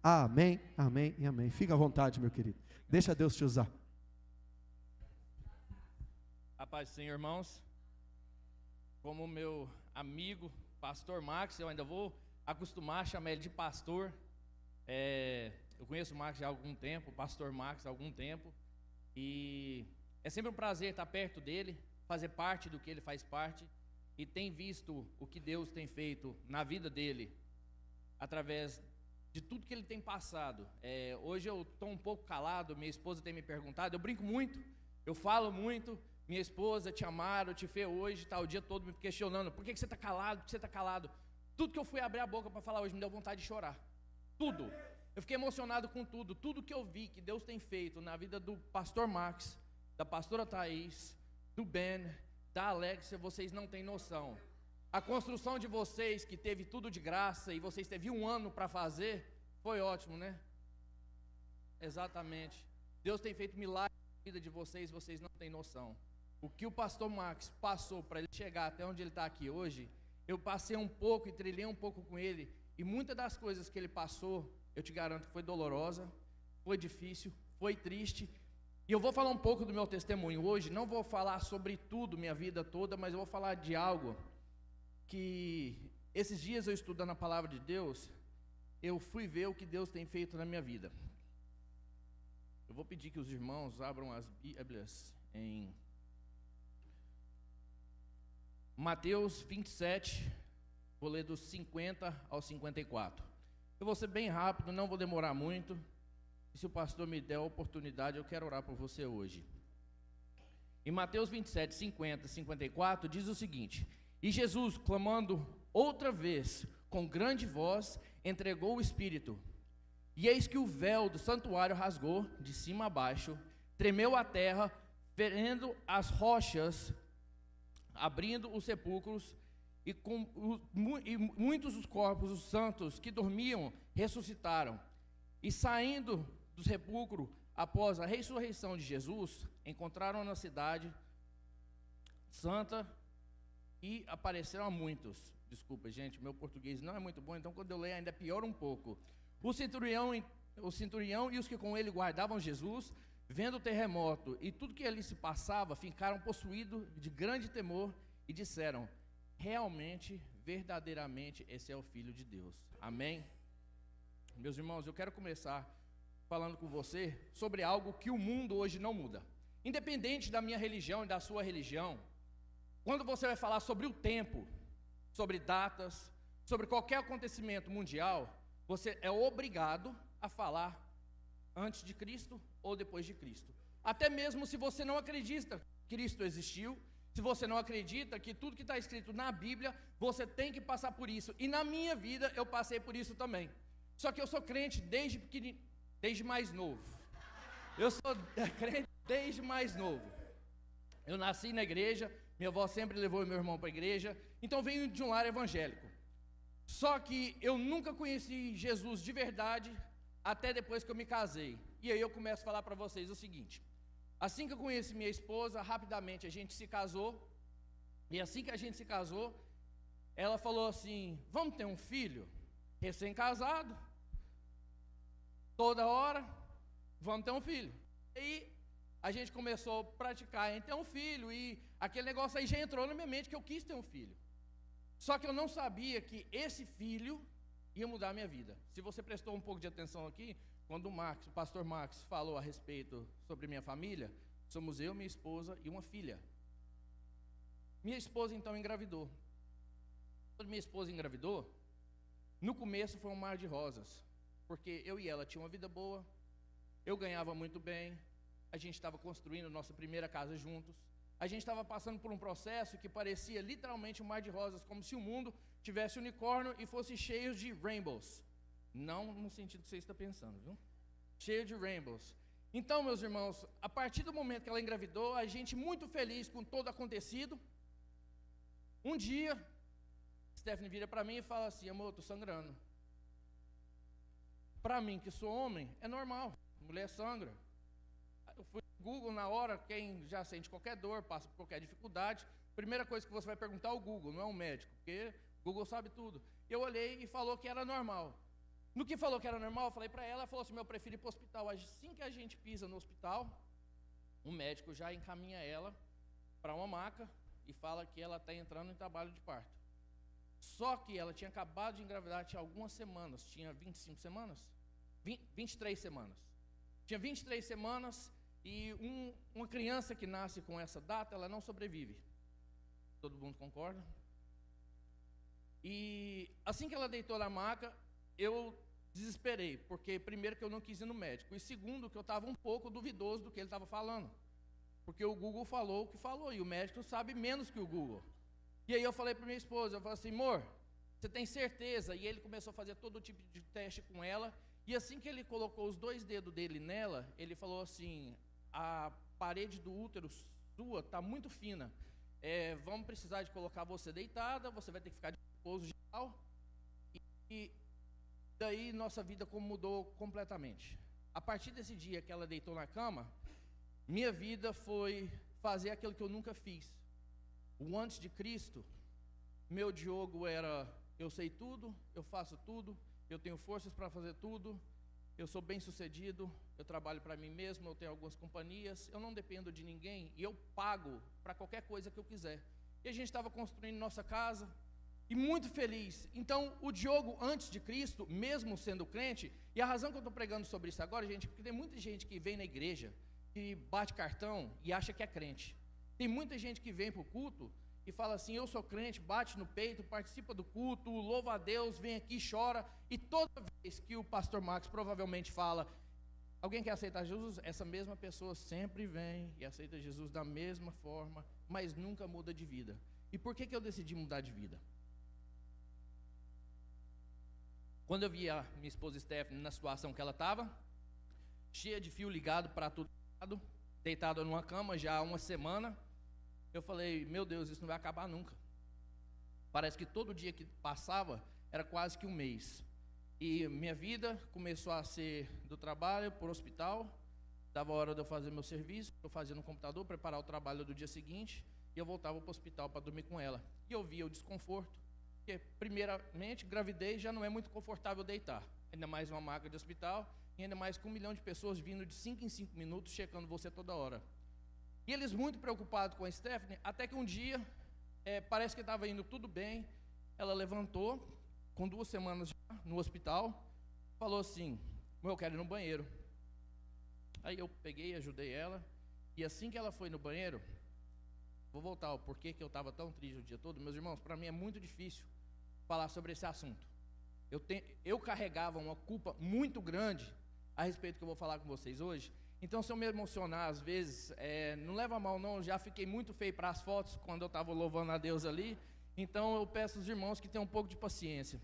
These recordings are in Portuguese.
Amém, amém e amém. Fica à vontade, meu querido. Deixa Deus te usar. A paz do Senhor, irmãos. Como meu amigo, pastor Max, eu ainda vou acostumar a chamar ele de pastor. Eu conheço o Max já há algum tempo, o pastor Max há algum tempo. E é sempre um prazer estar perto dele, fazer parte do que ele faz parte. E tem visto o que Deus tem feito na vida dele, através de tudo que ele tem passado. Hoje eu estou um pouco calado, minha esposa tem me perguntado, eu brinco muito, eu falo muito. Minha esposa, te amaram, te fez hoje, está o dia todo me questionando, por que você está calado, por que você está calado? Tudo que eu fui abrir a boca para falar hoje me deu vontade de chorar, tudo. Eu fiquei emocionado com tudo que eu vi que Deus tem feito na vida do pastor Max, da pastora Thaís, do Ben, da Alexia, vocês não têm noção. A construção de vocês, que teve tudo de graça, e vocês teve 1 ano para fazer, foi ótimo, né? Exatamente. Deus tem feito milagres na vida de vocês, vocês não têm noção. O que o pastor Max passou para ele chegar até onde ele está aqui hoje, eu passei um pouco e trilhei um pouco com ele, e muitas das coisas que ele passou, eu te garanto que foi dolorosa, foi difícil, foi triste, e eu vou falar um pouco do meu testemunho hoje. Não vou falar sobre tudo, minha vida toda, mas eu vou falar de algo que esses dias eu estudando a palavra de Deus, eu fui ver o que Deus tem feito na minha vida. Eu vou pedir que os irmãos abram as Bíblias em Mateus 27, vou ler dos 50 ao 54. Eu vou ser bem rápido, não vou demorar muito. E se o pastor me der a oportunidade, eu quero orar por você hoje. Em Mateus 27, 50 e 54, diz o seguinte: E Jesus, clamando outra vez, com grande voz, entregou o Espírito. E eis que o véu do santuário rasgou, de cima a baixo, tremeu a terra, ferendo as rochas, abrindo os sepulcros, e muitos dos corpos dos santos que dormiam ressuscitaram. E saindo do sepulcro, após a ressurreição de Jesus, encontraram na cidade santa e apareceram a muitos. Desculpa, gente, meu português não é muito bom, então quando eu leio ainda piora um pouco. O centurião e os que com ele guardavam Jesus, vendo o terremoto e tudo que ali se passava, ficaram possuídos de grande temor e disseram: realmente, verdadeiramente, esse é o Filho de Deus. Amém? Meus irmãos, eu quero começar falando com você sobre algo que o mundo hoje não muda. Independente da minha religião e da sua religião, quando você vai falar sobre o tempo, sobre datas, sobre qualquer acontecimento mundial, você é obrigado a falar antes de Cristo ou depois de Cristo. Até mesmo se você não acredita que Cristo existiu, se você não acredita que tudo que está escrito na Bíblia, você tem que passar por isso. E na minha vida eu passei por isso também. Só que eu sou crente desde mais novo. Eu sou crente desde mais novo. Eu nasci na igreja, minha avó sempre levou meu irmão para a igreja, então venho de um lar evangélico. Só que eu nunca conheci Jesus de verdade até depois que eu me casei. E aí eu começo a falar para vocês o seguinte: assim que eu conheci minha esposa, rapidamente a gente se casou. E assim que a gente se casou, ela falou assim: vamos ter um filho? Recém-casado, toda hora, vamos ter um filho. E a gente começou a praticar em ter um filho, e aquele negócio aí já entrou na minha mente que eu quis ter um filho. Só que eu não sabia que esse filho ia mudar a minha vida. Se você prestou um pouco de atenção aqui, quando o pastor Max falou a respeito sobre minha família, somos eu, minha esposa e uma filha. Minha esposa então engravidou. Quando minha esposa engravidou, no começo foi um mar de rosas, porque eu e ela tinha uma vida boa, eu ganhava muito bem, a gente estava construindo nossa primeira casa juntos, a gente estava passando por um processo que parecia literalmente um mar de rosas, como se o mundo tivesse unicórnio e fosse cheio de rainbows. Não no sentido que você está pensando, viu? Cheio de rainbows. Então, meus irmãos, a partir do momento que ela engravidou, a gente muito feliz com todo acontecido. Um dia, Stephanie vira para mim e fala assim: amor, estou sangrando. Para mim, que sou homem, é normal, mulher sangra. Eu fui no Google na hora, quem já sente qualquer dor, passa por qualquer dificuldade, primeira coisa que você vai perguntar é o Google, não é um médico, porque o Google sabe tudo. Eu olhei e falou que era normal. No que falou que era normal, eu falei para ela, ela falou assim, eu prefiro ir para o hospital. Assim que a gente pisa no hospital, o médico já encaminha ela para uma maca e fala que ela está entrando em trabalho de parto. Só que ela tinha acabado de engravidar, tinha algumas semanas, tinha 25 semanas? 23 semanas. Tinha 23 semanas e uma criança que nasce com essa data, ela não sobrevive. Todo mundo concorda? E assim que ela deitou na maca, eu desesperei, porque primeiro que eu não quis ir no médico, e segundo que eu estava um pouco duvidoso do que ele estava falando, porque o Google falou o que falou, e o médico sabe menos que o Google. E aí eu falei para minha esposa, eu falei assim, amor, você tem certeza? E ele começou a fazer todo tipo de teste com ela, e assim que ele colocou os 2 dedos dele nela, ele falou assim, a parede do útero sua está muito fina, vamos precisar de colocar você deitada, você vai ter que ficar de repouso geral, e daí nossa vida mudou completamente. A partir desse dia que ela deitou na cama, minha vida foi fazer aquilo que eu nunca fiz. O antes de Cristo, meu Diogo era, eu sei tudo, eu faço tudo, eu tenho forças para fazer tudo, eu sou bem sucedido, eu trabalho para mim mesmo, eu tenho algumas companhias, eu não dependo de ninguém e eu pago para qualquer coisa que eu quiser. E a gente estava construindo nossa casa, e muito feliz. Então, o Diogo antes de Cristo, mesmo sendo crente, e a razão que eu estou pregando sobre isso agora, gente, porque tem muita gente que vem na igreja, que bate cartão e acha que é crente. Tem muita gente que vem para o culto e fala assim, eu sou crente, bate no peito, participa do culto, louva a Deus, vem aqui, chora, e toda vez que o pastor Max provavelmente fala, alguém quer aceitar Jesus? Essa mesma pessoa sempre vem e aceita Jesus da mesma forma, mas nunca muda de vida. E por que eu decidi mudar de vida? Quando eu vi a minha esposa Stephanie na situação que ela estava, cheia de fio ligado para todo lado, deitada numa cama já há uma semana, eu falei, meu Deus, isso não vai acabar nunca. Parece que todo dia que passava era quase que um mês. E minha vida começou a ser do trabalho para o hospital, dava a hora de eu fazer meu serviço, eu fazia no computador, preparar o trabalho do dia seguinte, e eu voltava para o hospital para dormir com ela. E eu via o desconforto, porque primeiramente, gravidez já não é muito confortável deitar, ainda mais uma maca de hospital, e ainda mais com 1 milhão de pessoas vindo de 5 em 5 minutos, checando você toda hora. E eles muito preocupados com a Stephanie, até que um dia, parece que estava indo tudo bem, ela levantou, com 2 semanas já no hospital, falou assim, eu quero ir no banheiro. Aí eu peguei, ajudei ela, e assim que ela foi no banheiro, vou voltar ao porquê que eu estava tão triste o dia todo, meus irmãos, para mim é muito difícil falar sobre esse assunto. Eu carregava uma culpa muito grande a respeito do que eu vou falar com vocês hoje. Então, se eu me emocionar às vezes, não leva mal não, já fiquei muito feio para as fotos quando eu estava louvando a Deus ali. Então, eu peço aos irmãos que tenham um pouco de paciência.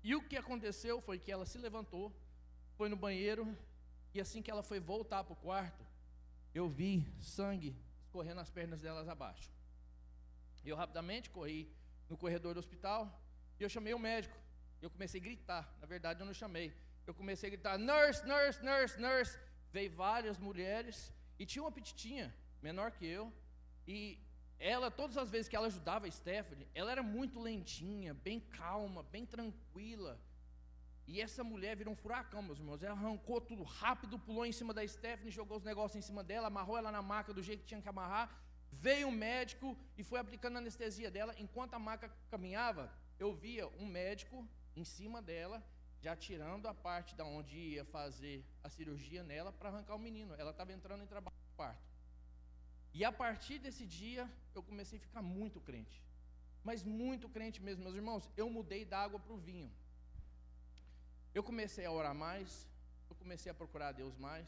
E o que aconteceu foi que ela se levantou, foi no banheiro, e assim que ela foi voltar para o quarto, eu vi sangue escorrendo as pernas delas abaixo. Eu rapidamente corri no corredor do hospital, e eu chamei o médico. Eu comecei a gritar, na verdade eu não chamei. Eu comecei a gritar, nurse, nurse, nurse, nurse. Veio várias mulheres, e tinha uma petitinha, menor que eu, e ela, todas as vezes que ela ajudava a Stephanie, ela era muito lentinha, bem calma, bem tranquila. E essa mulher virou um furacão, meus irmãos. Ela arrancou tudo rápido, pulou em cima da Stephanie, jogou os negócios em cima dela, amarrou ela na maca do jeito que tinha que amarrar. Veio um médico e foi aplicando a anestesia dela. Enquanto a maca caminhava, eu via um médico em cima dela, já tirando a parte da onde ia fazer a cirurgia nela para arrancar o menino. Ela estava entrando em trabalho de parto. E a partir desse dia, eu comecei a ficar muito crente. Mas muito crente mesmo, meus irmãos. Eu mudei da água para o vinho. Eu comecei a orar mais, eu comecei a procurar a Deus mais,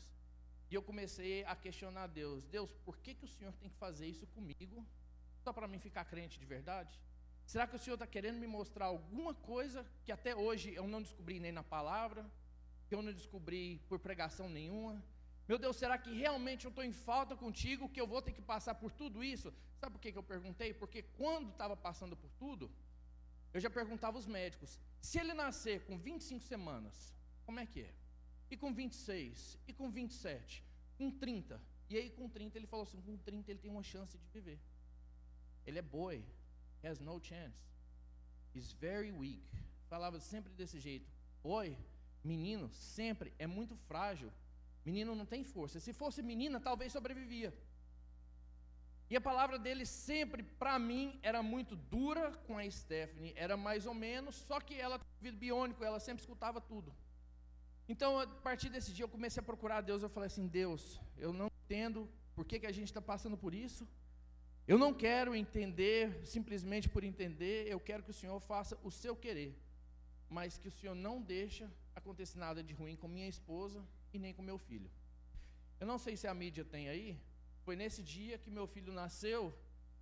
e eu comecei a questionar Deus. Deus, por que o Senhor tem que fazer isso comigo, só para mim ficar crente de verdade? Será que o Senhor está querendo me mostrar alguma coisa que até hoje eu não descobri nem na palavra, que eu não descobri por pregação nenhuma? Meu Deus, será que realmente eu estou em falta contigo, que eu vou ter que passar por tudo isso? Sabe por que eu perguntei? Porque quando estava passando por tudo, eu já perguntava aos médicos, se ele nascer com 25 semanas, como é que é? E com 26, e com 27, com 30. E aí com 30 ele falou assim, com 30 ele tem uma chance de viver. Ele é boy, has no chance. He's very weak. Falava sempre desse jeito. boy, menino, sempre é muito frágil. Menino não tem força. Se fosse menina, talvez sobrevivia. E a palavra dele sempre, para mim, era muito dura com a Stephanie. Era mais ou menos, só que ela tinha ouvido biônico, ela sempre escutava tudo. Então, a partir desse dia, eu comecei a procurar a Deus. Eu falei assim, Deus, eu não entendo por que a gente está passando por isso. Eu não quero entender simplesmente por entender. Eu quero que o Senhor faça o seu querer. Mas que o Senhor não deixe acontecer nada de ruim com minha esposa e nem com meu filho. Eu não sei se a mídia tem aí. Foi nesse dia que meu filho nasceu.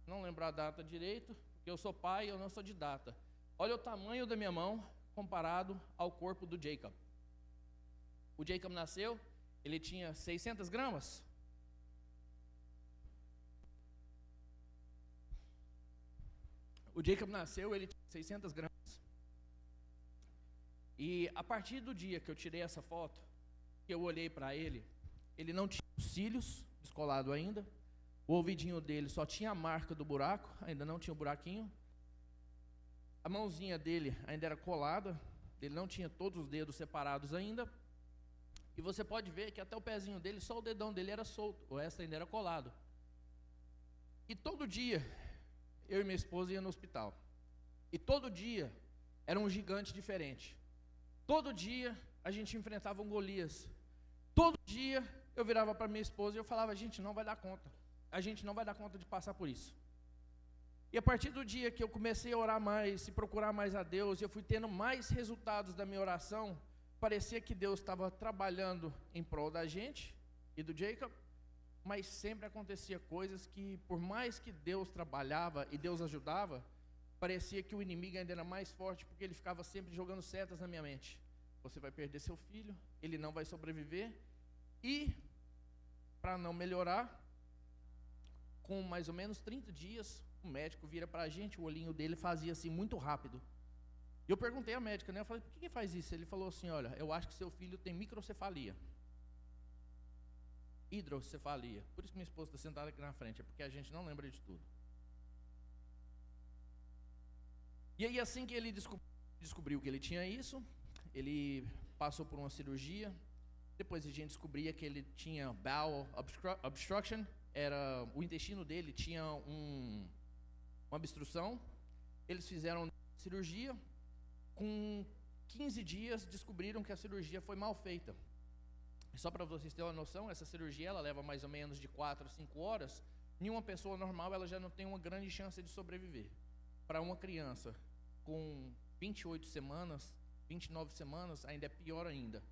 Não lembro a data direito, porque eu sou pai e eu não sou de data. Olha o tamanho da minha mão comparado ao corpo do Jacob. O Jacob nasceu, ele tinha 600 gramas. O Jacob nasceu, ele tinha 600 gramas. E a partir do dia que eu tirei essa foto, que eu olhei para ele, ele não tinha os cílios descolado ainda. O ouvidinho dele só tinha a marca do buraco, ainda não tinha o buraquinho. A mãozinha dele ainda era colada, ele não tinha todos os dedos separados ainda. E você pode ver que até o pezinho dele, só o dedão dele era solto, o resto ainda era colado. E todo dia, eu e minha esposa iam no hospital. E todo dia, era um gigante diferente. Todo dia, a gente enfrentava um Golias. Todo dia, eu virava para minha esposa e eu falava, a gente não vai dar conta. A gente não vai dar conta de passar por isso. E a partir do dia que eu comecei a orar mais, e procurar mais a Deus, e eu fui tendo mais resultados da minha oração, parecia que Deus estava trabalhando em prol da gente e do Jacob, mas sempre acontecia coisas que, por mais que Deus trabalhava e Deus ajudava, parecia que o inimigo ainda era mais forte, porque ele ficava sempre jogando setas na minha mente. Você vai perder seu filho, ele não vai sobreviver, e para não melhorar, com mais ou menos 30 dias, o médico vira para a gente, o olhinho dele fazia assim muito rápido. E eu perguntei à médica, né? Eu falei, por que faz isso? Ele falou assim, olha, eu acho que seu filho tem microcefalia. Hidrocefalia. Por isso que minha esposa está sentada aqui na frente, é porque a gente não lembra de tudo. E aí, assim que ele descobriu que ele tinha isso, ele passou por uma cirurgia. Depois a gente descobria que ele tinha bowel obstruction, o intestino dele tinha uma obstrução. Eles fizeram cirurgia. Com 15 dias, descobriram que a cirurgia foi mal feita. E só para vocês terem uma noção, essa cirurgia ela leva mais ou menos de 4 a 5 horas. Nenhuma pessoa normal ela já não tem uma grande chance de sobreviver. Para uma criança com 28 semanas, 29 semanas, ainda é pior ainda.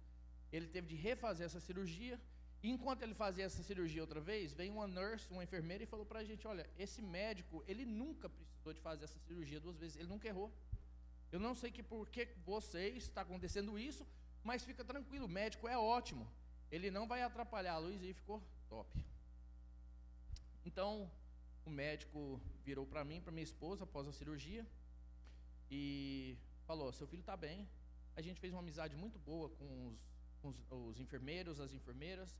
Ele teve de refazer essa cirurgia. E enquanto ele fazia essa cirurgia outra vez, veio uma nurse, uma enfermeira, e falou para a gente, olha, esse médico, ele nunca precisou de fazer essa cirurgia 2 vezes, ele nunca errou. Eu não sei por que vocês está acontecendo isso, mas fica tranquilo, o médico é ótimo. Ele não vai atrapalhar a luz, e ficou top. Então, o médico virou para mim, para minha esposa, após a cirurgia, e falou, seu filho está bem. A gente fez uma amizade muito boa com os enfermeiros, as enfermeiras,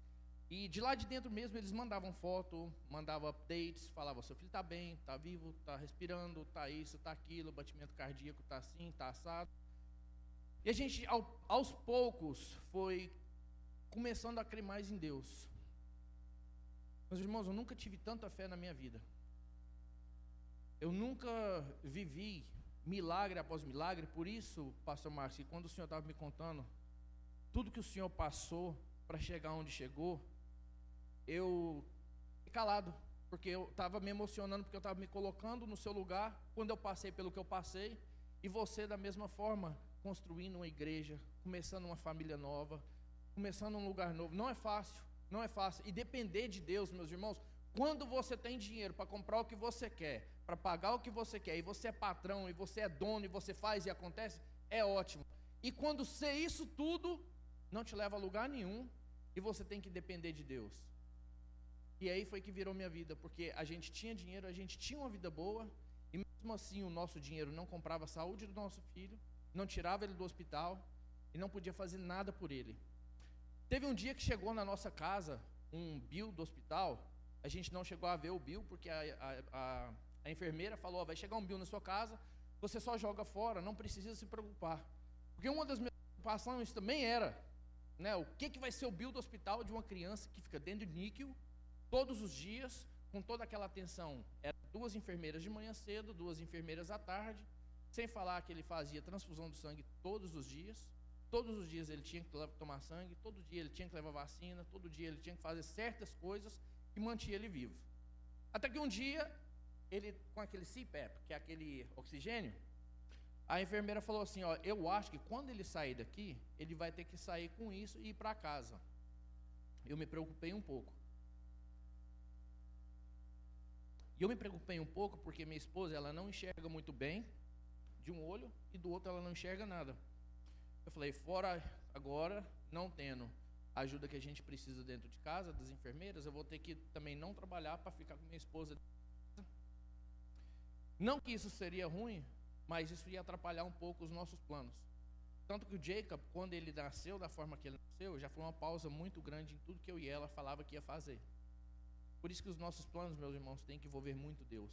e de lá de dentro mesmo eles mandavam foto, mandavam updates, falavam, seu filho está bem, está vivo, está respirando, está isso, está aquilo, batimento cardíaco está assim, está assado. E a gente, aos poucos, foi começando a crer mais em Deus. Meus irmãos, eu nunca tive tanta fé na minha vida. Eu nunca vivi milagre após milagre, por isso, pastor Márcio, quando o senhor estava me contando tudo que o senhor passou para chegar onde chegou, eu fiquei calado, porque eu estava me emocionando, porque eu estava me colocando no seu lugar, quando eu passei pelo que eu passei, e você da mesma forma, construindo uma igreja, começando uma família nova, começando um lugar novo. Não é fácil, não é fácil, e depender de Deus, meus irmãos, quando você tem dinheiro para comprar o que você quer, para pagar o que você quer, e você é patrão, e você é dono, e você faz e acontece, é ótimo. E quando ser isso tudo não te leva a lugar nenhum, e você tem que depender de Deus. E aí foi que virou minha vida, porque a gente tinha dinheiro, a gente tinha uma vida boa, e mesmo assim o nosso dinheiro não comprava a saúde do nosso filho, não tirava ele do hospital, e não podia fazer nada por ele. Teve um dia que chegou na nossa casa um bill do hospital. A gente não chegou a ver o bill, porque a enfermeira falou, vai chegar um bill na sua casa, você só joga fora, não precisa se preocupar. Porque uma das minhas preocupação isso também era, né? O que vai ser o bill do hospital de uma criança que fica dentro de níquel todos os dias, com toda aquela atenção? Eram 2 enfermeiras de manhã cedo, 2 enfermeiras à tarde, sem falar que ele fazia transfusão de sangue todos os dias. Todos os dias ele tinha que tomar sangue, todo dia ele tinha que levar vacina, todo dia ele tinha que fazer certas coisas que mantinha ele vivo. Até que um dia, ele, com aquele CPAP, que é aquele oxigênio, a enfermeira falou assim, ó, eu acho que quando ele sair daqui, ele vai ter que sair com isso e ir para casa. Eu me preocupei um pouco. E eu me preocupei um pouco porque minha esposa, ela não enxerga muito bem de um olho e do outro ela não enxerga nada. Eu falei, fora agora, não tendo a ajuda que a gente precisa dentro de casa, das enfermeiras, eu vou ter que também não trabalhar para ficar com minha esposa. Não que isso seria ruim, mas isso ia atrapalhar um pouco os nossos planos. Tanto que o Jacob, quando ele nasceu da forma que ele nasceu, já foi uma pausa muito grande em tudo que eu e ela falava que ia fazer. Por isso que os nossos planos, meus irmãos, têm que envolver muito Deus.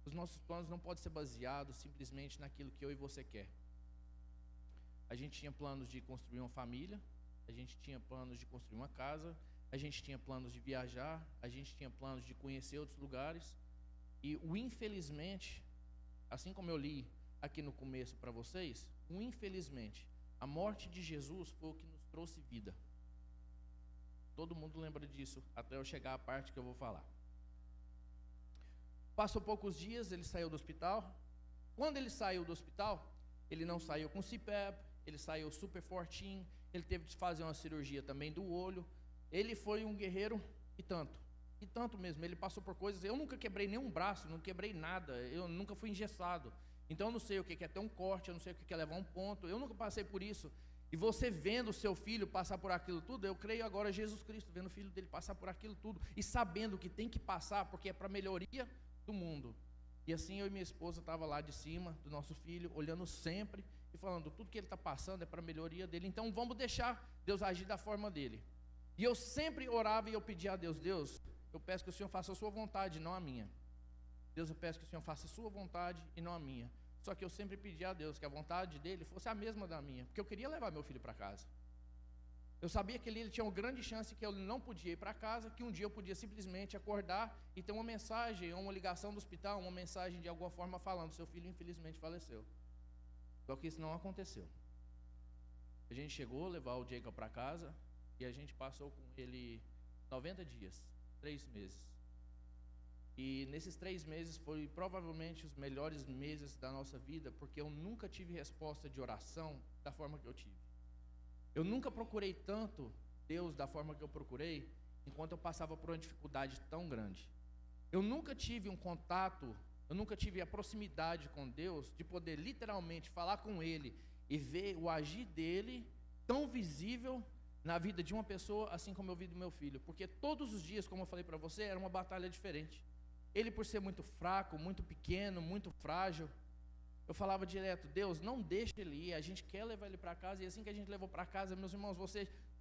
Os nossos planos não podem ser baseados simplesmente naquilo que eu e você quer. A gente tinha planos de construir uma família, a gente tinha planos de construir uma casa, a gente tinha planos de viajar, a gente tinha planos de conhecer outros lugares. E o infelizmente, assim como eu li aqui no começo para vocês, o infelizmente, a morte de Jesus foi o que nos trouxe vida. Todo mundo lembra disso, até eu chegar à parte que eu vou falar. Passou poucos dias, ele saiu do hospital. Quando ele saiu do hospital, ele não saiu com CPAP, ele saiu super fortinho, ele teve que fazer uma cirurgia também do olho. Ele foi um guerreiro e tanto mesmo. Ele passou por coisas, eu nunca quebrei nenhum braço, não quebrei nada, eu nunca fui engessado. Então eu não sei o que é ter um corte, eu não sei o que é levar um ponto, eu nunca passei por isso. E você vendo o seu filho passar por aquilo tudo, eu creio agora Jesus Cristo, vendo o filho dele passar por aquilo tudo, e sabendo que tem que passar, porque é para a melhoria do mundo. E assim eu e minha esposa estava lá de cima do nosso filho, olhando sempre e falando, tudo que ele está passando é para a melhoria dele, então vamos deixar Deus agir da forma dele. E eu sempre orava e eu pedia a Deus, Deus, eu peço que o Senhor faça a sua vontade, não a minha. Deus, eu peço que o Senhor faça a sua vontade e não a minha. Só que eu sempre pedi a Deus que a vontade dele fosse a mesma da minha, porque eu queria levar meu filho para casa. Eu sabia que ele tinha uma grande chance que eu não podia ir para casa, que um dia eu podia simplesmente acordar e ter uma mensagem, ou uma ligação do hospital, uma mensagem de alguma forma falando, seu filho infelizmente faleceu. Só que isso não aconteceu. A gente chegou a levar o Jacob para casa e a gente passou com ele 90 dias, 3 meses. E nesses 3 meses foi provavelmente os melhores meses da nossa vida, porque eu nunca tive resposta de oração da forma que eu tive. Eu nunca procurei tanto Deus da forma que eu procurei, enquanto eu passava por uma dificuldade tão grande. Eu nunca tive um contato, eu nunca tive a proximidade com Deus, de poder literalmente falar com Ele e ver o agir dEle tão visível na vida de uma pessoa, assim como eu vi do meu filho. Porque todos os dias, como eu falei para você, era uma batalha diferente. Ele, por ser muito fraco, muito pequeno, muito frágil, eu falava direto, Deus, não deixa ele ir, a gente quer levar ele para casa. E assim que a gente levou para casa, meus irmãos,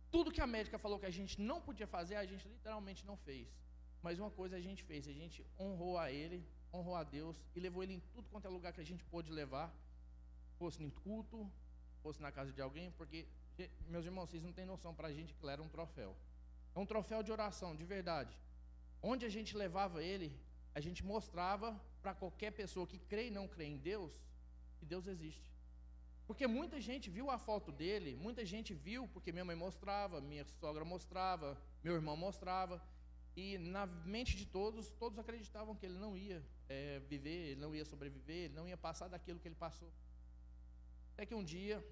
tudo que a médica falou que a gente não podia fazer, a gente literalmente não fez. Mas uma coisa a gente fez, a gente honrou a ele, honrou a Deus e levou ele em tudo quanto é lugar que a gente pôde levar, fosse em culto, fosse na casa de alguém, porque, meus irmãos, vocês não têm noção, para a gente que era um troféu. É um troféu de oração, de verdade. Onde a gente levava ele, a gente mostrava para qualquer pessoa que crê e não crê em Deus, que Deus existe. Porque muita gente viu a foto dele, muita gente viu, porque minha mãe mostrava, minha sogra mostrava, meu irmão mostrava, e na mente de todos acreditavam que ele não ia viver, ele não ia sobreviver, ele não ia passar daquilo que ele passou. Até que um dia,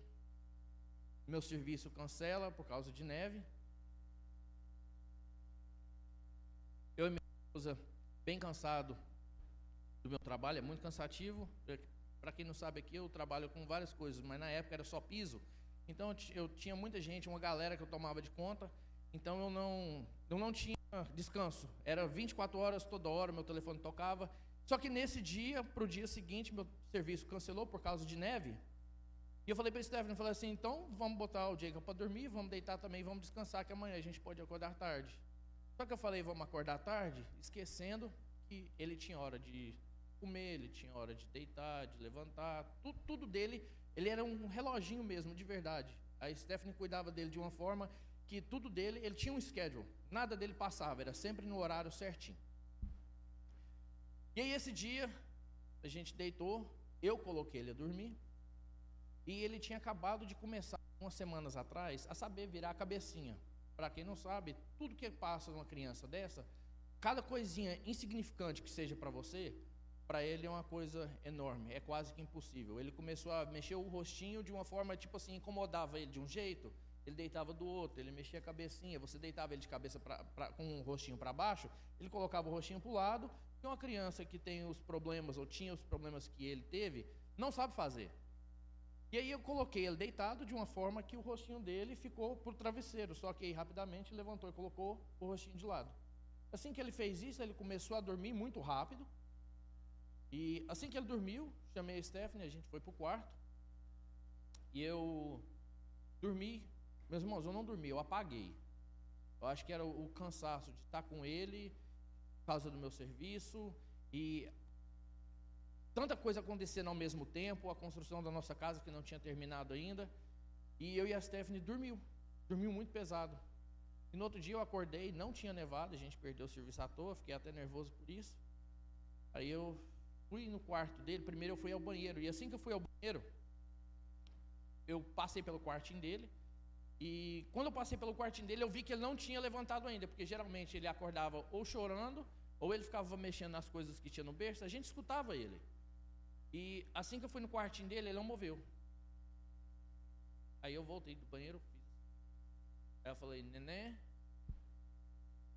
meu serviço cancela por causa de neve. Eu e minha esposa, bem cansado do meu trabalho, é muito cansativo. Para quem não sabe aqui, eu trabalho com várias coisas, mas na época era só piso. Então eu tinha muita gente, uma galera que eu tomava de conta. Então eu não tinha descanso. Era 24 horas, toda hora, meu telefone tocava. Só que nesse dia, para o dia seguinte, meu serviço cancelou por causa de neve. E eu falei para a Stephanie, falei assim, então vamos botar o Jacob para dormir, vamos deitar também, vamos descansar, que amanhã a gente pode acordar tarde. Só que eu falei, vamos acordar tarde, esquecendo que ele tinha hora de comer, ele tinha hora de deitar, de levantar, tudo dele Ele era um reloginho mesmo, de verdade. A Stephanie cuidava dele de uma forma que tudo dele, ele tinha um schedule, nada dele passava, era sempre no horário certinho. E aí esse dia, a gente deitou, eu coloquei ele a dormir, e ele tinha acabado de começar, umas semanas atrás, a saber virar a cabecinha. Para quem não sabe, tudo que passa numa criança dessa, cada coisinha insignificante que seja para você, para ele é uma coisa enorme, é quase que impossível. Ele começou a mexer o rostinho de uma forma, tipo assim, incomodava ele de um jeito, ele deitava do outro, ele mexia a cabecinha, você deitava ele de cabeça com o rostinho para baixo, ele colocava o rostinho para o lado, e uma criança que tem os problemas, ou tinha os problemas que ele teve, não sabe fazer. E aí eu coloquei ele deitado de uma forma que o rostinho dele ficou por travesseiro, só que aí rapidamente levantou e colocou o rostinho de lado. Assim que ele fez isso, ele começou a dormir muito rápido, e assim que ele dormiu, chamei a Stephanie, a gente foi para o quarto, e eu dormi. Meus irmãos, eu não dormi, eu apaguei. Eu acho que era o cansaço de estar com ele, por causa do meu serviço, e tanta coisa acontecendo ao mesmo tempo, a construção da nossa casa que não tinha terminado ainda, e eu e a Stephanie dormiu muito pesado. E no outro dia eu acordei, não tinha nevado, a gente perdeu o serviço à toa, fiquei até nervoso por isso. Aí eu fui no quarto dele, primeiro eu fui ao banheiro, e assim que eu fui ao banheiro, eu passei pelo quartinho dele, e quando eu passei pelo quartinho dele, eu vi que ele não tinha levantado ainda, porque geralmente ele acordava ou chorando, ou ele ficava mexendo nas coisas que tinha no berço, a gente escutava ele. E assim que eu fui no quartinho dele, ele não moveu. Aí eu voltei do banheiro, fiz. Aí eu falei, neném,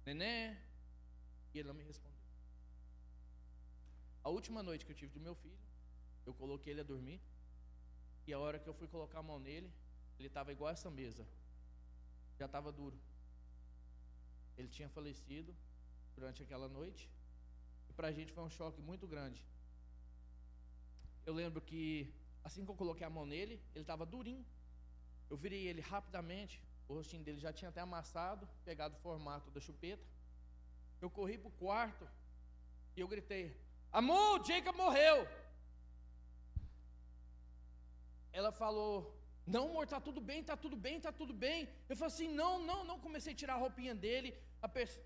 neném, e ele não me respondeu. A última noite que eu tive do meu filho, eu coloquei ele a dormir, e a hora que eu fui colocar a mão nele, ele estava igual essa mesa, já estava duro. Ele tinha falecido durante aquela noite, e para a gente foi um choque muito grande. Eu lembro que, assim que eu coloquei a mão nele, ele estava durinho. Eu virei ele rapidamente, o rostinho dele já tinha até amassado, pegado o formato da chupeta. Eu corri para o quarto, e eu gritei, amor, Jacob morreu! Ela falou, não, amor, tá tudo bem, tá tudo bem, tá tudo bem. Eu falei assim, não, comecei a tirar a roupinha dele,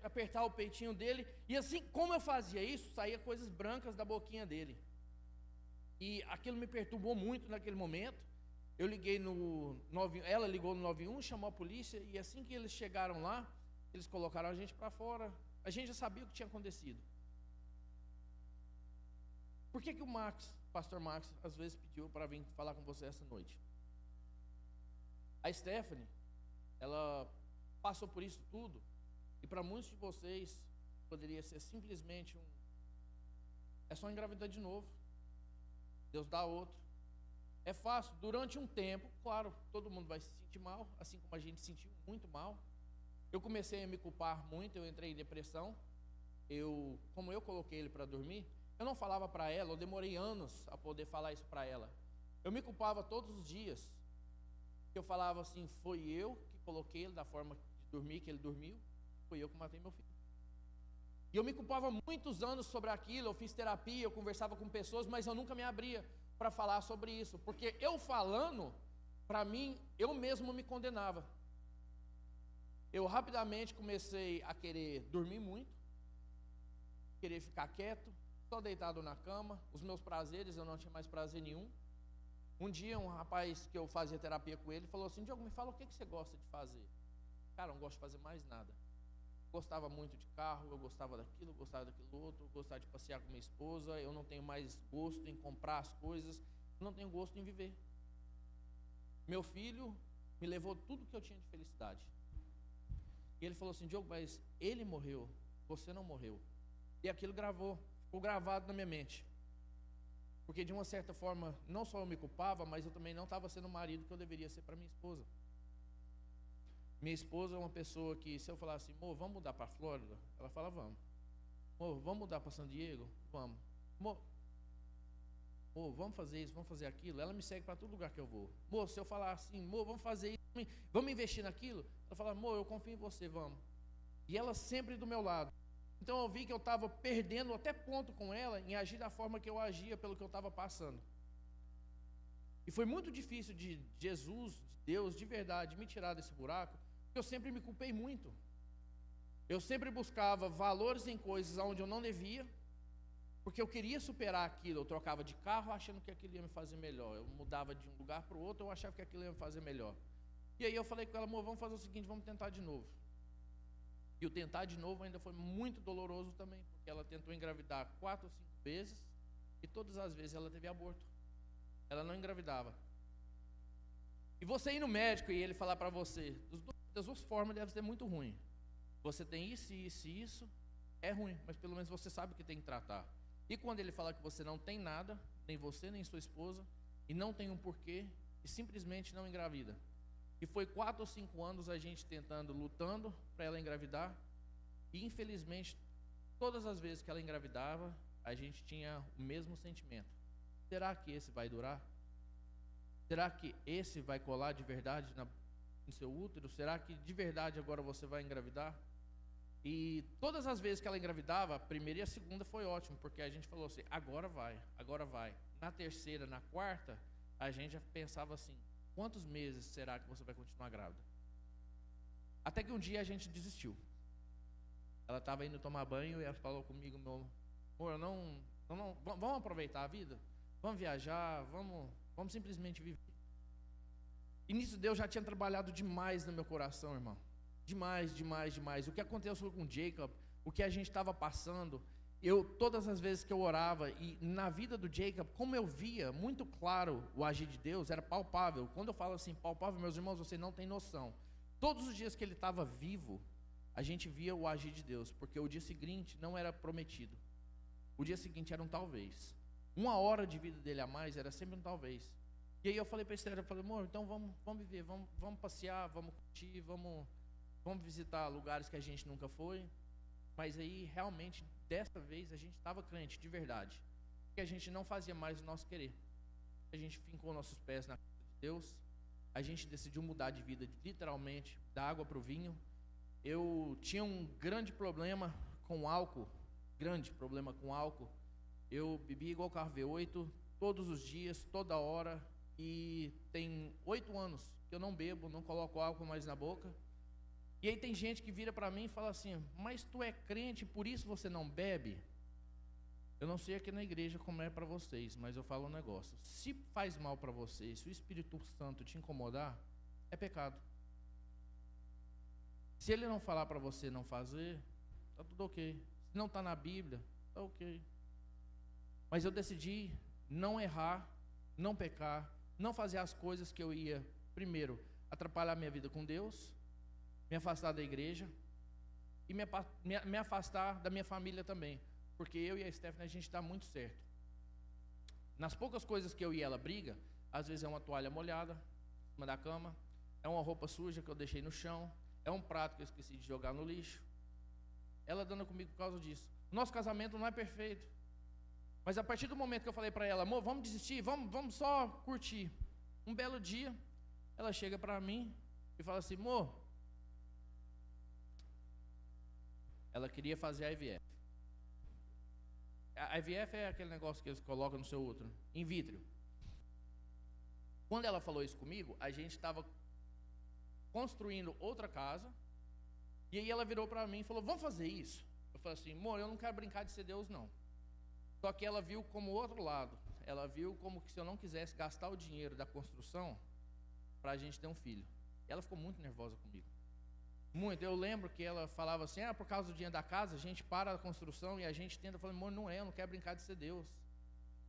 apertar o peitinho dele, e assim, como eu fazia isso, saía coisas brancas da boquinha dele. E aquilo me perturbou muito naquele momento. Eu liguei no 91, ela ligou no 91, chamou a polícia, e assim que eles chegaram lá, eles colocaram a gente para fora. A gente já sabia o que tinha acontecido. Por que o pastor Max, às vezes pediu para vir falar com você essa noite? A Stephanie, ela passou por isso tudo, e para muitos de vocês, poderia ser simplesmente é só engravidar de novo. Deus dá outro. É fácil, durante um tempo, claro, todo mundo vai se sentir mal, assim como a gente se sentiu muito mal. Eu comecei a me culpar muito, eu entrei em depressão. Como eu coloquei ele para dormir, eu não falava para ela, eu demorei anos a poder falar isso para ela. Eu me culpava todos os dias. Eu falava assim, foi eu que coloquei ele da forma de dormir que ele dormiu, foi eu que matei meu filho. E eu me culpava muitos anos sobre aquilo, eu fiz terapia, eu conversava com pessoas, mas eu nunca me abria para falar sobre isso, porque eu falando, para mim, eu mesmo me condenava. Eu rapidamente comecei a querer dormir muito, querer ficar quieto, só deitado na cama, os meus prazeres, eu não tinha mais prazer nenhum. Um dia um rapaz que eu fazia terapia com ele falou assim, Diogo, me fala o que você gosta de fazer. Cara, eu não gosto de fazer mais nada. Gostava muito de carro, eu gostava daquilo, gostava daquilo outro, gostava de passear com minha esposa, eu não tenho mais gosto em comprar as coisas, eu não tenho gosto em viver. Meu filho me levou tudo que eu tinha de felicidade. E ele falou assim, Diogo, mas ele morreu, você não morreu. E aquilo ficou gravado na minha mente. Porque de uma certa forma, não só eu me culpava, mas eu também não estava sendo o marido que eu deveria ser para minha esposa. Minha esposa é uma pessoa que, se eu falar assim, amor, vamos mudar para a Flórida? Ela fala, vamos. Amor, vamos mudar para San Diego? Vamos. Amor, vamos fazer isso, vamos fazer aquilo? Ela me segue para todo lugar que eu vou. Amor, se eu falar assim, amor, vamos fazer isso, vamos investir naquilo? Ela fala, amor, eu confio em você, vamos. E ela sempre do meu lado. Então eu vi que eu estava perdendo até ponto com ela em agir da forma que eu agia pelo que eu estava passando. E foi muito difícil de Jesus, de Deus, de verdade, me tirar desse buraco, porque eu sempre me culpei muito. Eu sempre buscava valores em coisas onde eu não devia, porque eu queria superar aquilo. Eu trocava de carro achando que aquilo ia me fazer melhor. Eu mudava de um lugar para o outro, eu achava que aquilo ia me fazer melhor. E aí eu falei com ela, amor, vamos fazer o seguinte, vamos tentar de novo. E o tentar de novo ainda foi muito doloroso também, porque ela tentou engravidar 4 ou 5 vezes, e todas as vezes ela teve aborto. Ela não engravidava. E você ir no médico e ele falar para você, das duas formas deve ser muito ruim. Você tem isso, isso e isso, é ruim, mas pelo menos você sabe o que tem que tratar. E quando ele falar que você não tem nada, nem você, nem sua esposa, e não tem um porquê, e simplesmente não engravida. E foi 4 ou 5 anos a gente tentando, lutando para ela engravidar, e infelizmente, todas as vezes que ela engravidava, a gente tinha o mesmo sentimento. Será que esse vai durar? Será que esse vai colar de verdade no seu útero? Será que de verdade agora você vai engravidar? E todas as vezes que ela engravidava, a primeira e a segunda foi ótimo, porque a gente falou assim, agora vai, agora vai. Na terceira, na quarta, a gente já pensava assim, quantos meses será que você vai continuar grávida? Até que um dia a gente desistiu. Ela estava indo tomar banho e ela falou comigo, meu amor, vamos aproveitar a vida? Vamos viajar, vamos simplesmente viver. E nisso Deus já tinha trabalhado demais no meu coração, irmão. Demais, demais, demais. O que aconteceu com Jacob, o que a gente estava passando, todas as vezes que eu orava, e na vida do Jacob, como eu via muito claro o agir de Deus, era palpável. Quando eu falo assim, palpável, meus irmãos, vocês não têm noção. Todos os dias que ele estava vivo, a gente via o agir de Deus, porque o dia seguinte não era prometido. O dia seguinte era um talvez. 1 hora de vida dele a mais era sempre um talvez. E aí eu falei para Esther, eu falei, amor, então vamos viver, vamos passear, vamos curtir, vamos visitar lugares que a gente nunca foi. Mas aí, realmente, dessa vez, a gente estava crente, de verdade. Porque a gente não fazia mais o nosso querer. A gente fincou nossos pés na casa de Deus. A gente decidiu mudar de vida, literalmente, da água para o vinho. Eu tinha um grande problema com álcool. Eu bebia igual carro V8, todos os dias, toda hora. E tem 8 anos que eu não bebo, não coloco álcool mais na boca. E aí tem gente que vira para mim e fala assim, mas tu é crente, por isso você não bebe? Eu não sei aqui na igreja como é para vocês, mas eu falo um negócio. Se faz mal para vocês, se o Espírito Santo te incomodar, é pecado. Se ele não falar para você não fazer, tá tudo ok. Se não está na Bíblia, tá ok. Mas eu decidi não errar, não pecar, não fazer as coisas que eu ia, primeiro, atrapalhar minha vida com Deus, me afastar da igreja e me afastar da minha família também, porque eu e a Stephanie, a gente está muito certo. Nas poucas coisas que eu e ela briga, às vezes é uma toalha molhada em cima da cama, é uma roupa suja que eu deixei no chão, é um prato que eu esqueci de jogar no lixo. Ela dando comigo por causa disso. Nosso casamento não é perfeito, mas a partir do momento que eu falei para ela, amor, vamos desistir, vamos só curtir. Um belo dia, ela chega para mim e fala assim, amor, ela queria fazer a IVF. A IVF é aquele negócio que eles colocam no seu útero, in vitro. Quando ela falou isso comigo, a gente estava construindo outra casa, e aí ela virou para mim e falou, vamos fazer isso? Eu falei assim, amor, eu não quero brincar de ser Deus, não. Só que ela viu como o outro lado. Ela viu como que se eu não quisesse gastar o dinheiro da construção para a gente ter um filho. Ela ficou muito nervosa comigo. Muito. Eu lembro que ela falava assim, por causa do dinheiro da casa, a gente para a construção e a gente tenta. Eu falei, amor, não é, eu não quero brincar de ser Deus.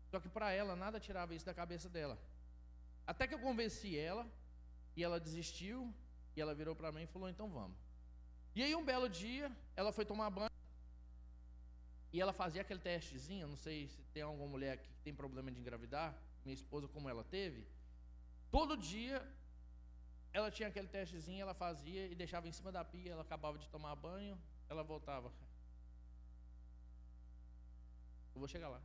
Só que para ela, nada tirava isso da cabeça dela. Até que eu convenci ela, e ela desistiu, e ela virou para mim e falou, então vamos. E aí um belo dia, ela foi tomar banho, e ela fazia aquele testezinho, não sei se tem alguma mulher aqui que tem problema de engravidar, minha esposa como ela teve, todo dia ela tinha aquele testezinho, ela fazia e deixava em cima da pia, ela acabava de tomar banho, ela voltava. Eu vou chegar lá.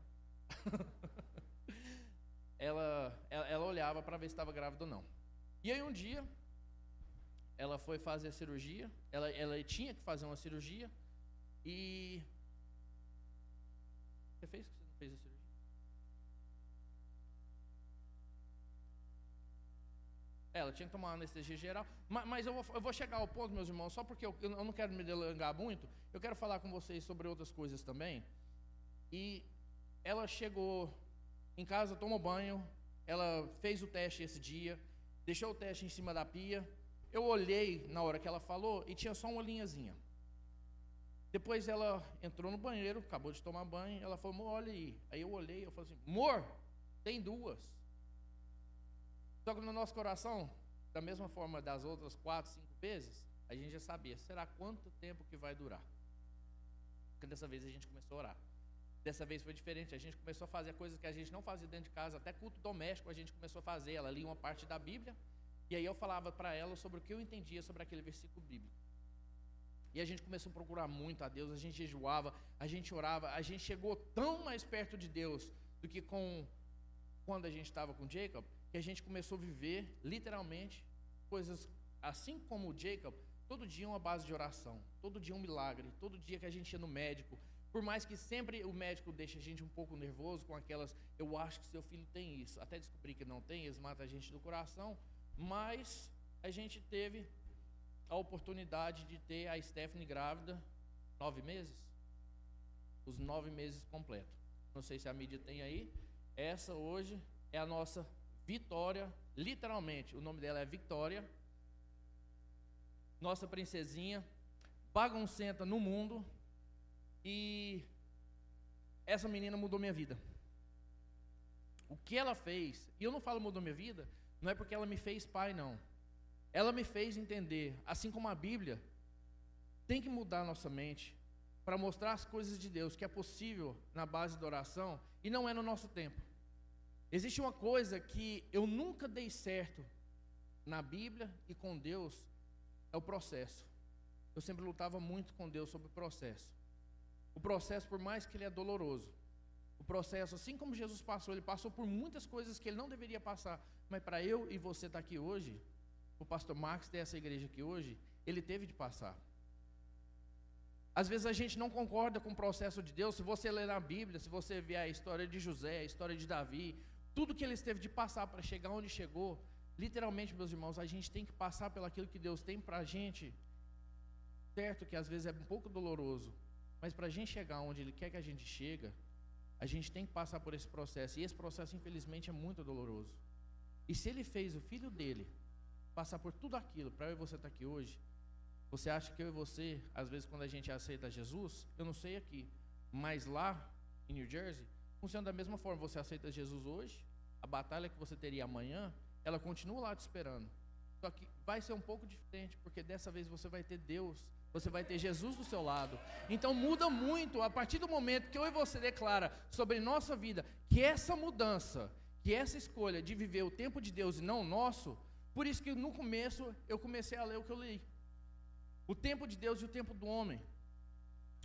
ela olhava para ver se estava grávida ou não. E aí um dia, ela foi fazer a cirurgia, ela tinha que fazer uma cirurgia, e... Você fez que você não fez a cirurgia? Ela tinha que tomar uma anestesia geral. Mas eu vou chegar ao ponto, meus irmãos, só porque eu não quero me delongar muito. Eu quero falar com vocês sobre outras coisas também. E ela chegou em casa, tomou banho, ela fez o teste esse dia, deixou o teste em cima da pia. Eu olhei na hora que ela falou e tinha só uma linhazinha. Depois ela entrou no banheiro, acabou de tomar banho, ela falou, amor, olha aí. Aí eu olhei, eu falei assim, amor, tem 2. Só que no nosso coração, da mesma forma das outras 4, 5 vezes, a gente já sabia, será quanto tempo que vai durar? Porque dessa vez a gente começou a orar. Dessa vez foi diferente, a gente começou a fazer coisas que a gente não fazia dentro de casa, até culto doméstico a gente começou a fazer. Ela lia uma parte da Bíblia, e aí eu falava para ela sobre o que eu entendia sobre aquele versículo bíblico. E a gente começou a procurar muito a Deus, a gente jejuava, a gente orava, a gente chegou tão mais perto de Deus do que quando a gente estava com Jacob, que a gente começou a viver, literalmente, coisas assim como o Jacob, todo dia uma base de oração, todo dia um milagre, todo dia que a gente ia no médico, por mais que sempre o médico deixe a gente um pouco nervoso com aquelas, eu acho que seu filho tem isso, até descobrir que não tem, eles matam a gente do coração, mas a gente teve a oportunidade de ter a Stephanie grávida, 9 meses, os 9 meses completos. Não sei se a mídia tem aí. Essa hoje é a nossa Vitória, literalmente, o nome dela é Victoria, nossa princesinha, baguncenta no mundo, e essa menina mudou minha vida. O que ela fez, e eu não falo mudou minha vida, não é porque ela me fez pai, não. Ela me fez entender, assim como a Bíblia, tem que mudar a nossa mente para mostrar as coisas de Deus, que é possível na base da oração, e não é no nosso tempo. Existe uma coisa que eu nunca dei certo na Bíblia e com Deus, é o processo. Eu sempre lutava muito com Deus sobre o processo. O processo, por mais que ele é doloroso, o processo, assim como Jesus passou, ele passou por muitas coisas que ele não deveria passar, mas para eu e você estar aqui hoje, o pastor Marcos ter essa igreja aqui hoje, ele teve de passar. Às vezes a gente não concorda com o processo de Deus. Se você ler na Bíblia, se você ver a história de José, a história de Davi, tudo que eles teve de passar para chegar onde chegou, literalmente, meus irmãos, a gente tem que passar pelo aquilo que Deus tem para a gente, certo que às vezes é um pouco doloroso, mas para a gente chegar onde Ele quer que a gente chegue, a gente tem que passar por esse processo, e esse processo infelizmente é muito doloroso. E se Ele fez o filho dele passar por tudo aquilo, para eu e você estar aqui hoje, você acha que eu e você, às vezes quando a gente aceita Jesus, eu não sei aqui, mas lá em New Jersey, funciona da mesma forma. Você aceita Jesus hoje, a batalha que você teria amanhã, ela continua lá te esperando. Só que vai ser um pouco diferente, porque dessa vez você vai ter Deus, você vai ter Jesus do seu lado. Então muda muito, a partir do momento que eu e você declara sobre nossa vida, que essa mudança, que essa escolha de viver o tempo de Deus e não o nosso, por isso que no começo eu comecei a ler o que eu li. O tempo de Deus e o tempo do homem.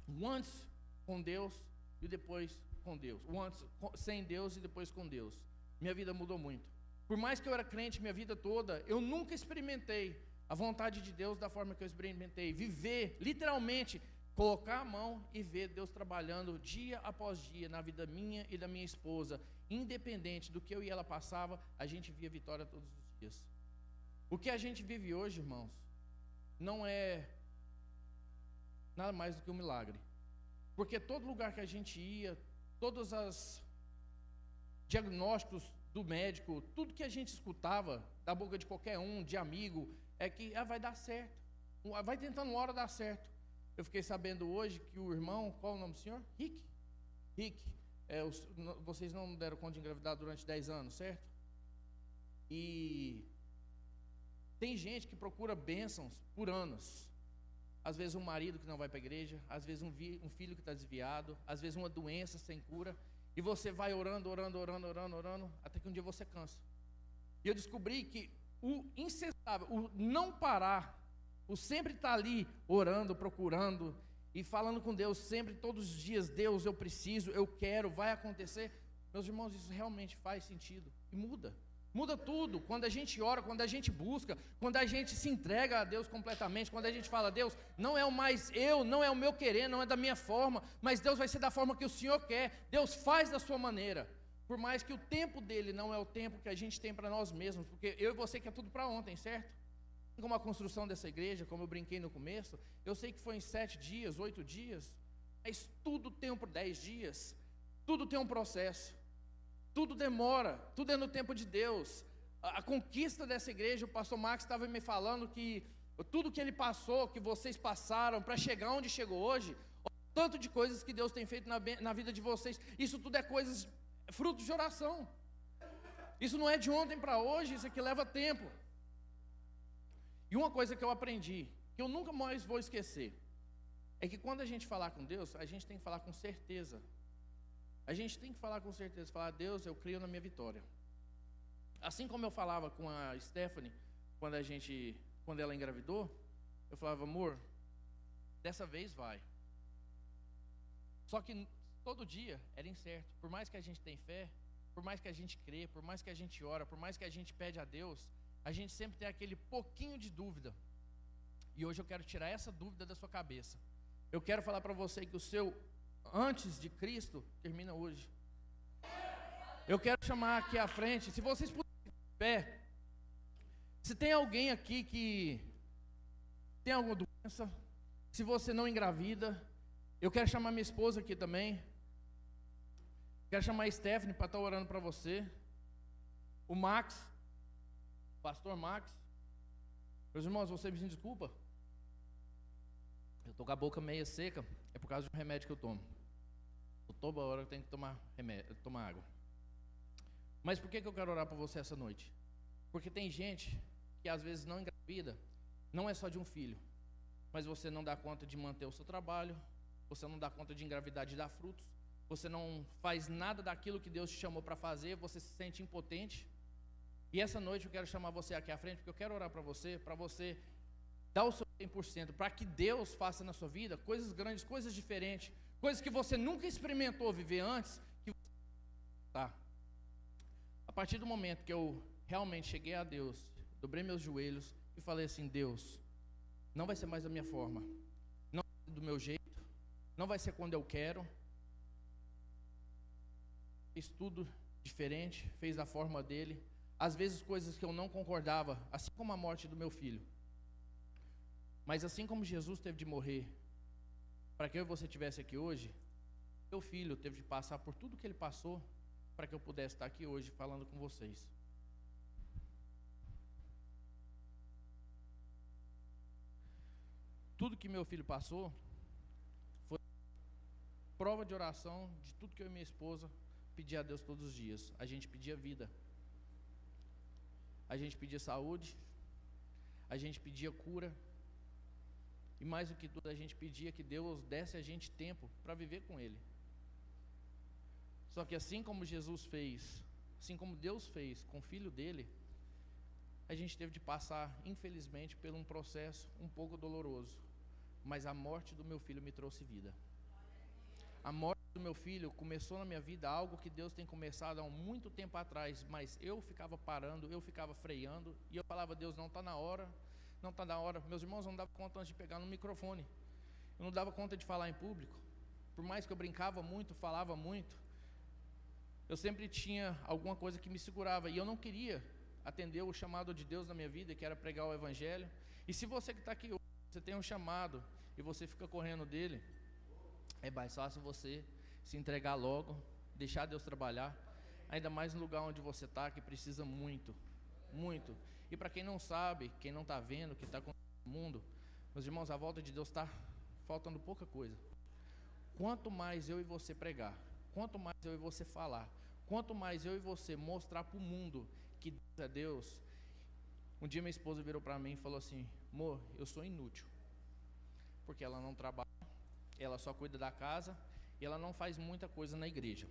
O antes com Deus e depois com Deus. O antes sem Deus e depois com Deus. Minha vida mudou muito. Por mais que eu era crente minha vida toda, eu nunca experimentei a vontade de Deus da forma que eu experimentei. Viver, literalmente, colocar a mão e ver Deus trabalhando dia após dia na vida minha e da minha esposa. Independente do que eu e ela passava, a gente via vitória todos os dias. O que a gente vive hoje, irmãos, não é nada mais do que um milagre. Porque todo lugar que a gente ia, todos os diagnósticos do médico, tudo que a gente escutava da boca de qualquer um, de amigo, é que vai dar certo. Vai tentando uma hora dar certo. Eu fiquei sabendo hoje que o irmão, qual é o nome do senhor? Rick. Vocês não deram conta de engravidar durante 10 anos, certo? E tem gente que procura bênçãos por anos. Às vezes um marido que não vai para a igreja, às vezes um filho que está desviado, às vezes uma doença sem cura, e você vai orando, até que um dia você cansa. E eu descobri que o incessável, o não parar, o sempre estar ali orando, procurando e falando com Deus sempre, todos os dias, Deus, eu preciso, eu quero, vai acontecer. Meus irmãos, isso realmente faz sentido e muda. Muda tudo, quando a gente ora, quando a gente busca, quando a gente se entrega a Deus completamente, quando a gente fala, Deus, não é o mais eu, não é o meu querer, não é da minha forma, mas Deus vai ser da forma que o Senhor quer, Deus faz da sua maneira. Por mais que o tempo dele não é o tempo que a gente tem para nós mesmos, porque eu e você quer tudo para ontem, certo? Como a construção dessa igreja, como eu brinquei no começo, eu sei que foi em 7 dias, 8 dias, mas tudo tem 10 dias, tudo tem um processo, tudo demora, tudo é no tempo de Deus. A conquista dessa igreja, o pastor Max estava me falando que tudo que ele passou, que vocês passaram para chegar onde chegou hoje, tanto de coisas que Deus tem feito na vida de vocês, isso tudo é coisas, fruto de oração. Isso não é de ontem para hoje, isso aqui leva tempo. E uma coisa que eu aprendi, que eu nunca mais vou esquecer, é que quando a gente falar com Deus, a gente tem que falar com certeza. A gente tem que falar com certeza, falar: Deus, eu creio na minha vitória. Assim como eu falava com a Stephanie, quando ela engravidou, eu falava: amor, dessa vez vai. Só que todo dia era incerto. Por mais que a gente tenha fé, por mais que a gente crê, por mais que a gente ora, por mais que a gente pede a Deus, a gente sempre tem aquele pouquinho de dúvida. E hoje eu quero tirar essa dúvida da sua cabeça. Eu quero falar para você que o seu antes de Cristo termina hoje. Eu quero chamar aqui à frente, se vocês puderem de pé, se tem alguém aqui que tem alguma doença, se você não engravida, eu quero chamar minha esposa aqui também. Quero chamar a Stephanie para estar orando para você. O Max, pastor Max. Meus irmãos, você me desculpa. Eu estou com a boca meio seca, é por causa do remédio que eu tomo. Toda hora eu tenho que tomar remédio, tomar água. Mas por que eu quero orar por você essa noite? Porque tem gente que às vezes não engravida, não é só de um filho, mas você não dá conta de manter o seu trabalho, você não dá conta de engravidar, de dar frutos, você não faz nada daquilo que Deus te chamou para fazer, você se sente impotente. E essa noite eu quero chamar você aqui à frente, porque eu quero orar para você dar o seu 100%, para que Deus faça na sua vida coisas grandes, coisas diferentes, coisas que você nunca experimentou viver antes, que você tá. A partir do momento que eu realmente cheguei a Deus, dobrei meus joelhos e falei assim: Deus, não vai ser mais da minha forma, não vai ser do meu jeito, não vai ser quando eu quero. Fez tudo diferente, fez da forma dele, às vezes coisas que eu não concordava, assim como a morte do meu filho. Mas assim como Jesus teve de morrer para que eu e você estivesse aqui hoje, meu filho teve de passar por tudo que ele passou para que eu pudesse estar aqui hoje falando com vocês. Tudo que meu filho passou foi prova de oração de tudo que eu e minha esposa pedia a Deus todos os dias. A gente pedia vida, a gente pedia saúde, a gente pedia cura, e mais do que tudo a gente pedia que Deus desse a gente tempo para viver com Ele. Só que assim como Jesus fez, assim como Deus fez com o filho dele, a gente teve de passar, infelizmente, por um processo um pouco doloroso. Mas a morte do meu filho me trouxe vida. A morte do meu filho começou na minha vida algo que Deus tem começado há muito tempo atrás, mas eu ficava parando, eu ficava freando, e eu falava: Deus, não está na hora, não está na hora. Meus irmãos, eu não dava conta antes de pegar no microfone, eu não dava conta de falar em público. Por mais que eu brincava muito, falava muito, eu sempre tinha alguma coisa que me segurava, e eu não queria atender o chamado de Deus na minha vida, que era pregar o Evangelho. E se você que está aqui hoje, você tem um chamado e você fica correndo dele, é mais fácil você se entregar logo, deixar Deus trabalhar, ainda mais no lugar onde você está, que precisa muito, muito. E para quem não sabe, quem não está vendo, que está com o mundo, meus irmãos, a volta de Deus está faltando pouca coisa. Quanto mais eu e você pregar, quanto mais eu e você falar, quanto mais eu e você mostrar para o mundo que Deus é Deus. Um dia minha esposa virou para mim e falou assim: amor, eu sou inútil, porque ela não trabalha, ela só cuida da casa e ela não faz muita coisa na igreja.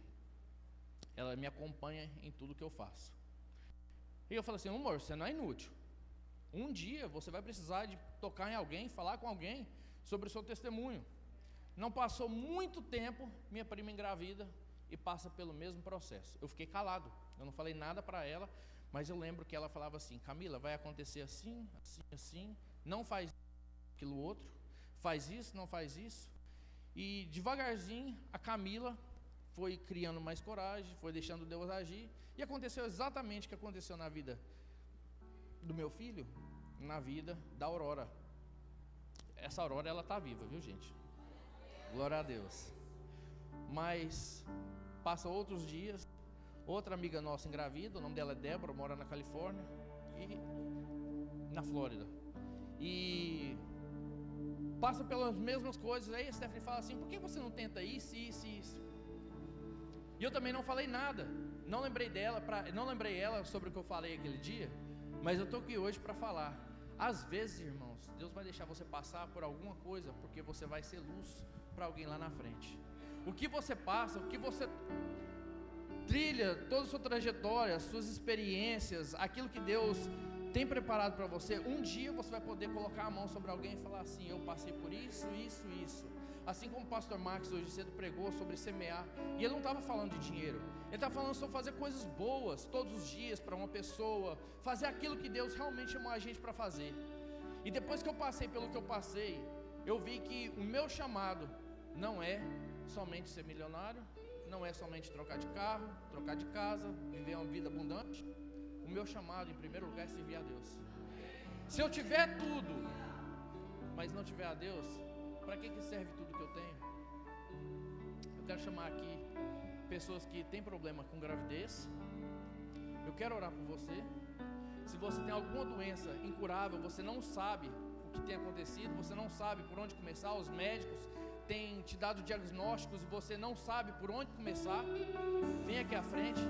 Ela me acompanha em tudo que eu faço. E eu falei assim: amor, você não é inútil. Um dia você vai precisar de tocar em alguém, falar com alguém sobre o seu testemunho. Não passou muito tempo, minha prima engravida e passa pelo mesmo processo. Eu fiquei calado, eu não falei nada para ela, mas eu lembro que ela falava assim: Camila, vai acontecer assim, assim, assim, não faz aquilo outro, faz isso, não faz isso. E devagarzinho a Camila foi criando mais coragem, foi deixando Deus agir, e aconteceu exatamente o que aconteceu na vida do meu filho, na vida da Aurora. Essa Aurora, ela está viva, viu, gente? Glória a Deus. Mas passa outros dias, outra amiga nossa engravida, o nome dela é Débora, mora na Califórnia e na Flórida, e passa pelas mesmas coisas. Aí a Stephanie fala assim: por que você não tenta isso, isso e isso? E eu também não falei nada, não lembrei ela sobre o que eu falei aquele dia, mas eu estou aqui hoje para falar. Às vezes, irmãos, Deus vai deixar você passar por alguma coisa, porque você vai ser luz para alguém lá na frente. O que você passa, o que você trilha, toda a sua trajetória, suas experiências, aquilo que Deus tem preparado para você, um dia você vai poder colocar a mão sobre alguém e falar assim: eu passei por isso, isso, isso. Assim como o pastor Max hoje cedo pregou sobre semear, e ele não estava falando de dinheiro, ele estava falando sobre fazer coisas boas todos os dias para uma pessoa, fazer aquilo que Deus realmente chamou a gente para fazer. E depois que eu passei pelo que eu passei, eu vi que o meu chamado não é somente ser milionário, não é somente trocar de carro, trocar de casa, viver uma vida abundante. O meu chamado, em primeiro lugar, é servir a Deus. Se eu tiver tudo, mas não tiver a Deus, para que serve tudo que eu tenho? Eu quero chamar aqui pessoas que têm problema com gravidez. Eu quero orar por você. Se você tem alguma doença incurável, você não sabe o que tem acontecido, você não sabe por onde começar, os médicos têm te dado diagnósticos e você não sabe por onde começar, vem aqui à frente.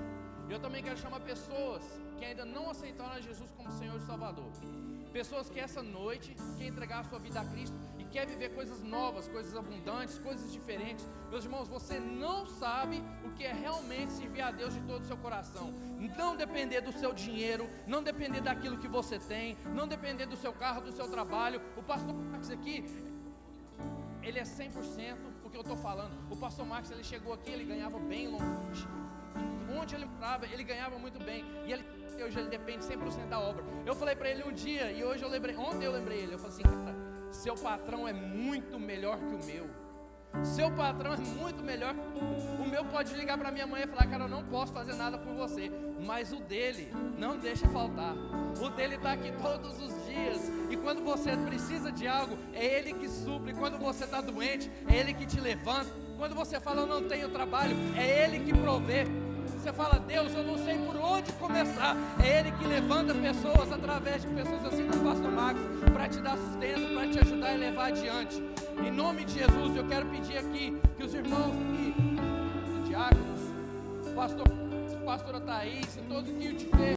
Eu também quero chamar pessoas que ainda não aceitaram a Jesus como Senhor e Salvador, pessoas que essa noite quer entregar a sua vida a Cristo e quer viver coisas novas, coisas abundantes, coisas diferentes. Meus irmãos, você não sabe o que é realmente servir a Deus de todo o seu coração. Não depender do seu dinheiro, não depender daquilo que você tem, não depender do seu carro, do seu trabalho. O pastor Max aqui, ele é 100% o que eu estou falando. O pastor Max, ele chegou aqui, ele ganhava bem longe. Onde ele morava, ele ganhava muito bem. E hoje ele depende 100% da obra. Eu falei para ele um dia, e hoje ontem eu lembrei ele. Eu falei assim: cara, seu patrão é muito melhor que o meu. Seu patrão é muito melhor. O meu pode ligar para minha mãe e falar: cara, eu não posso fazer nada por você. Mas o dele, não deixa faltar. O dele está aqui todos os dias. E quando você precisa de algo, é ele que supre. Quando você está doente, é ele que te levanta. Quando você fala: eu não tenho trabalho, é ele que provê. Você fala: Deus, eu não sei por onde começar. É ele que levanta pessoas através de pessoas assim como o pastor Max, para te dar sustento, para te ajudar a levar adiante. Em nome de Jesus, eu quero pedir aqui que os irmãos aqui, os diáconos, pastora Thaís e todos que te